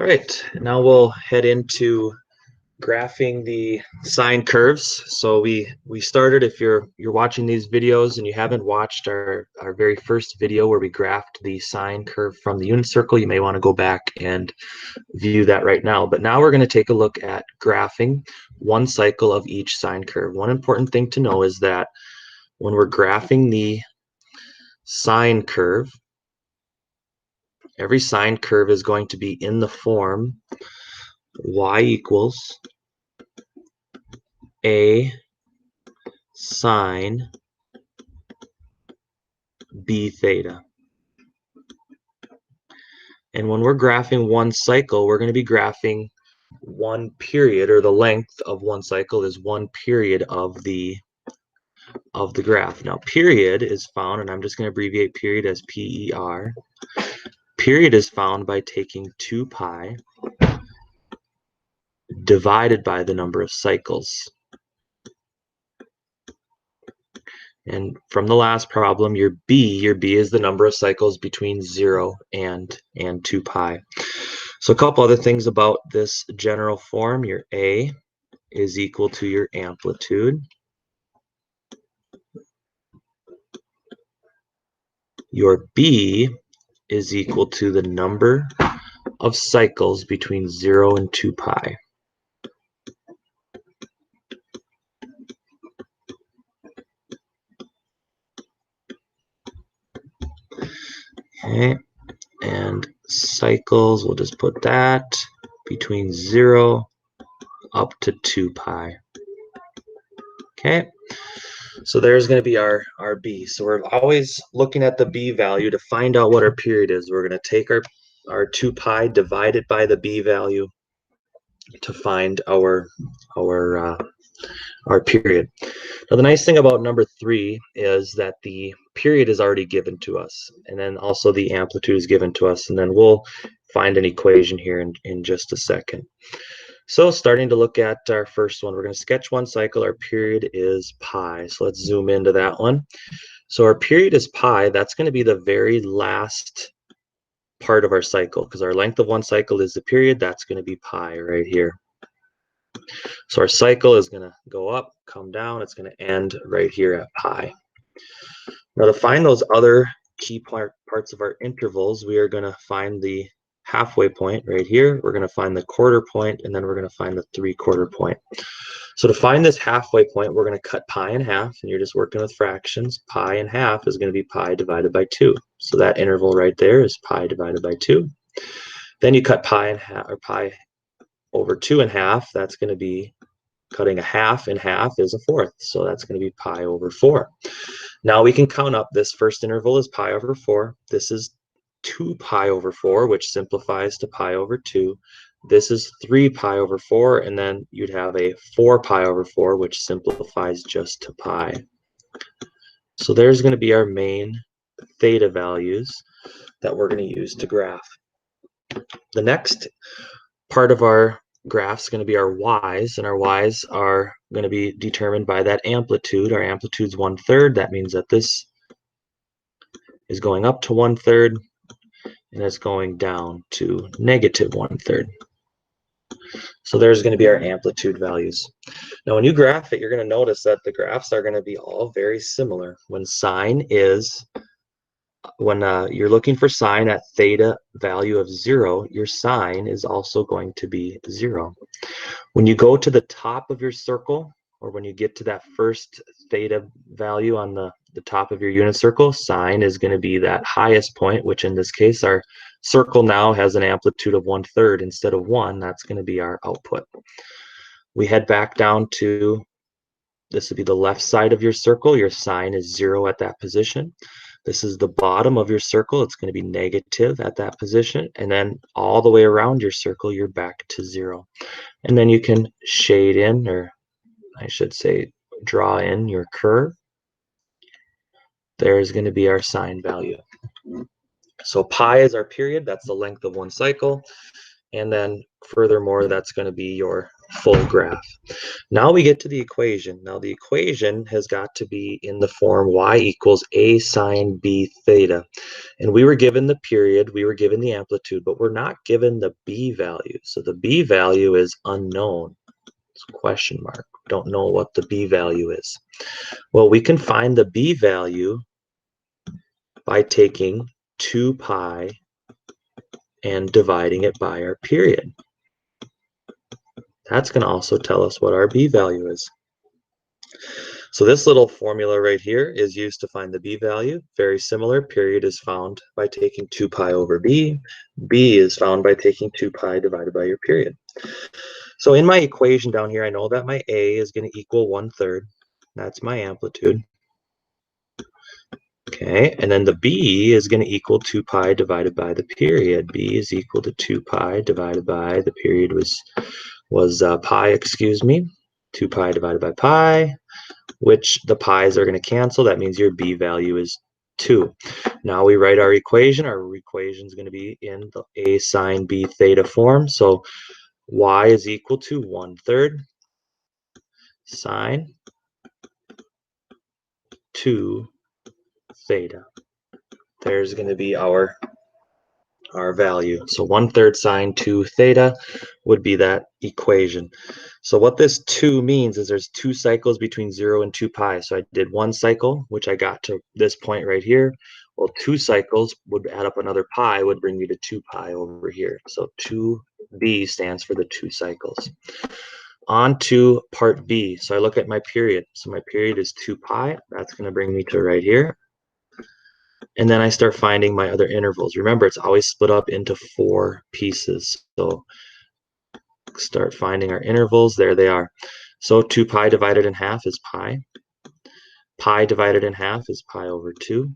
All right, now we'll head into graphing the sine curves. So we started, if you're watching these videos and you haven't watched our very first video where we graphed the sine curve from the unit circle, you may want to go back and view that right now. But now we're going to take a look at graphing one cycle of each sine curve. One important thing to know is that when we're graphing the sine curve, every sine curve is going to be in the form y equals a sine b theta. And when we're graphing one cycle, we're going to be graphing one period, or the length of one cycle is one period of the graph. Now, period is found, and I'm just going to abbreviate period as PER. Period is found by taking 2 pi divided by the number of cycles. And from the last problem, your B is the number of cycles between 0 and 2 pi. So a couple other things about this general form. Your A is equal to your amplitude. Your B is equal to the number of cycles between 0 and 2 pi. Okay, and cycles, we'll just put that between 0 up to 2 pi. Okay, so there's going to be our B. So we're always looking at the B value to find out what our period is. We're going to take our 2 pi divided by the B value to find our period. Now, the nice thing about number 3 is that the period is already given to us, and then also the amplitude is given to us, and then we'll find an equation here in just a second. So starting to look at our first one, we're going to sketch one cycle. Our period is pi. So let's zoom into that one. So our period is pi. That's going to be the very last part of our cycle, because our length of one cycle is the period. That's going to be pi right here. So our cycle is going to go up, come down. It's going to end right here at pi. Now, to find those other key parts of our intervals, we are going to find the halfway point right here. We're going to find the quarter point, and then we're going to find the 3/4 point. So to find this halfway point, we're going to cut pi in half, and you're just working with fractions. Pi in half is going to be pi divided by 2. So that interval right there is pi divided by 2. Then you cut pi in half, or pi over 2 in half. That's going to be cutting a half in half is a fourth. So that's going to be pi over 4. Now we can count up. This first interval is pi over 4. This is 2 pi over 4, which simplifies to pi over 2. This is 3 pi over 4, and then you'd have a 4 pi over 4, which simplifies just to pi. So there's going to be our main theta values that we're going to use to graph. The next part of our graph is going to be our y's, and our y's are going to be determined by that amplitude. Our amplitude's 1/3. That means that this is going up to 1/3, and it's going down to -1/3. So there's going to be our amplitude values. Now, when you graph it, you're going to notice that the graphs are going to be all very similar. When you're looking for sine at theta value of 0, your sine is also going to be 0. When you go to the top of your circle, or when you get to that first theta value on the top of your unit circle, sine is going to be that highest point, which in this case, our circle now has an amplitude of 1/3 instead of 1. That's going to be our output. We head back down to, this would be the left side of your circle. Your sine is 0 at that position. This is the bottom of your circle. It's going to be negative at that position. And then all the way around your circle, you're back to 0. And then you can shade in, or I should say draw in your curve. There's going to be our sine value. So pi is our period. That's the length of one cycle. And then furthermore, that's going to be your full graph. Now we get to the equation. Now the equation has got to be in the form y equals a sine b theta. And we were given the period, we were given the amplitude, but we're not given the b value. So the b value is unknown. It's a question mark. We don't know what the b value is. Well, we can find the b value by taking 2 pi and dividing it by our period. That's going to also tell us what our b value is. So this little formula right here is used to find the b value. Very similar. Period is found by taking 2 pi over b. B is found by taking 2 pi divided by your period. So in my equation down here, I know that my a is going to equal 1/3. That's my amplitude. Okay, and then the b is going to equal 2 pi divided by the period. B is equal to 2 pi divided by, the period was pi, excuse me. 2 pi divided by pi, which the pi's are going to cancel. That means your b value is 2. Now we write our equation. Our equation is going to be in the a sine b theta form. So y is equal to 1/3 sine 2 theta. There's going to be our value. So 1/3 sine 2 theta would be that equation. So what this 2 means is there's 2 cycles between 0 and 2 pi. So I did 1 cycle, which I got to this point right here. Well, 2 cycles would add up another pi, would bring me to 2 pi over here. So 2b stands for the 2 cycles. On to part B. So I look at my period. So my period is 2 pi. That's going to bring me to right here. And then I start finding my other intervals. Remember, it's always split up into 4 pieces. So start finding our intervals. There they are. So 2 pi divided in half is pi. Pi divided in half is pi over 2.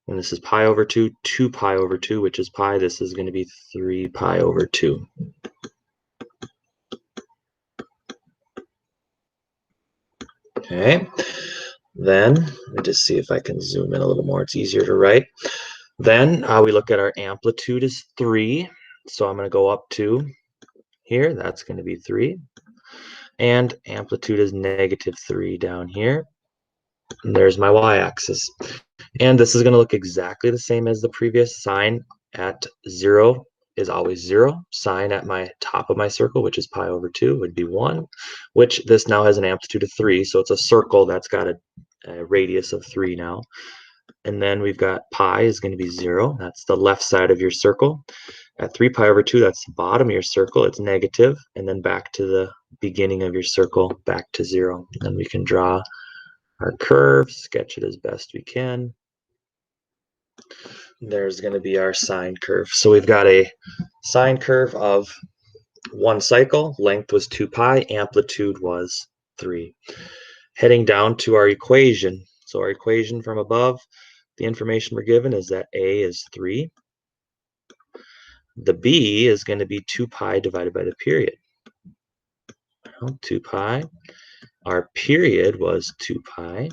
And this is pi over 2, 2 pi over 2, which is pi. This is going to be 3 pi over 2. Okay. Then, let me just see if I can zoom in a little more. It's easier to write. Then we look at our amplitude is 3. So I'm going to go up to here. That's going to be 3. And amplitude is -3 down here. And there's my y-axis. And this is going to look exactly the same as the previous. Sine at 0 is always 0. Sine at my top of my circle, which is pi over 2, would be 1, which this now has an amplitude of 3. So it's a circle that's got a radius of 3 now. And then we've got pi is going to be 0. That's the left side of your circle. At 3 pi over 2, that's the bottom of your circle. It's negative. And then back to the beginning of your circle, back to 0. And then we can draw our curve, sketch it as best we can. There's going to be our sine curve. So we've got a sine curve of 1 cycle. Length was 2 pi. Amplitude was 3. Heading down to our equation. So our equation from above, the information we're given is that a is 3. The b is going to be 2 pi divided by the period. Well, 2 pi. Our period was 2 pi.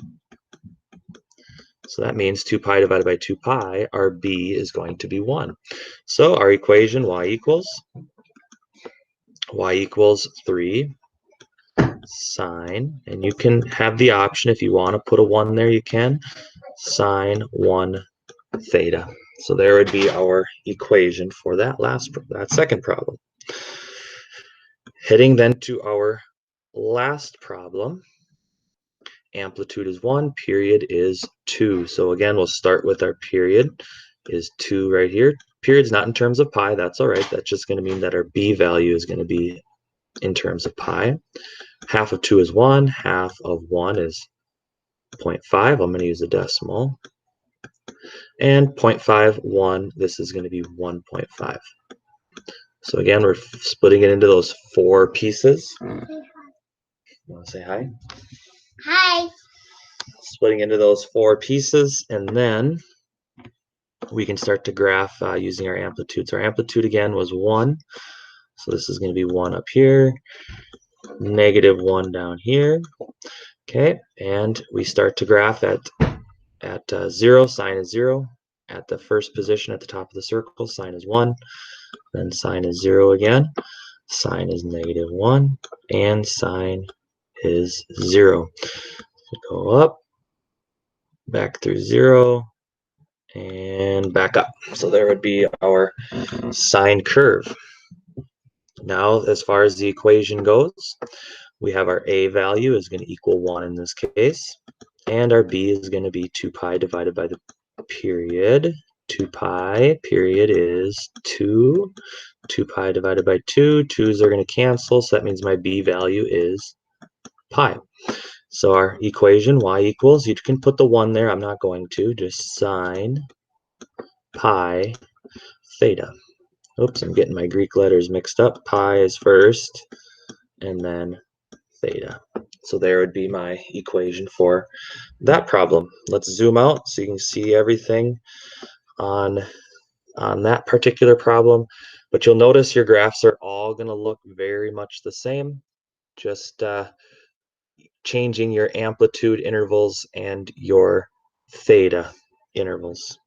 So that means 2 pi divided by 2 pi, our b is going to be 1. So our equation y equals 3 sine, and you can have the option if you want to put a 1 there, you can, sine 1 theta. So there would be our equation for that second problem. Heading then to our last problem. Amplitude is 1, period is 2. So again, we'll start with our period is 2 right here. Period's not in terms of pi, that's all right. That's just going to mean that our b value is going to be in terms of pi. Half of 2 is 1, half of 1 is 0.5. I'm going to use a decimal. And 0.51, this is going to be 1.5. So again, we're splitting it into those 4 pieces. You want to say hi? Hi. Splitting into those 4 pieces, and then we can start to graph using our amplitude. So our amplitude again was 1. So this is going to be 1 up here, -1 down here. Okay, and we start to graph at 0. Sine is 0. at the first position at the top of the circle, sine is 1, then sine is 0 again, sine is -1, and sine is 0. So go up, back through 0, and back up. So there would be our sine curve. Now, as far as the equation goes, we have our a value is going to equal 1 in this case, and our b is going to be 2 pi divided by the period. 2 pi period is 2. 2 pi divided by 2. 2's are going to cancel, so that means my b value is pi. So our equation, y equals, you can put the 1 there, I'm not going to, just sine pi theta. Oops, I'm getting my Greek letters mixed up. Pi is first, and then theta. So there would be my equation for that problem. Let's zoom out so you can see everything on that particular problem. But you'll notice your graphs are all going to look very much the same, just changing your amplitude intervals and your theta intervals.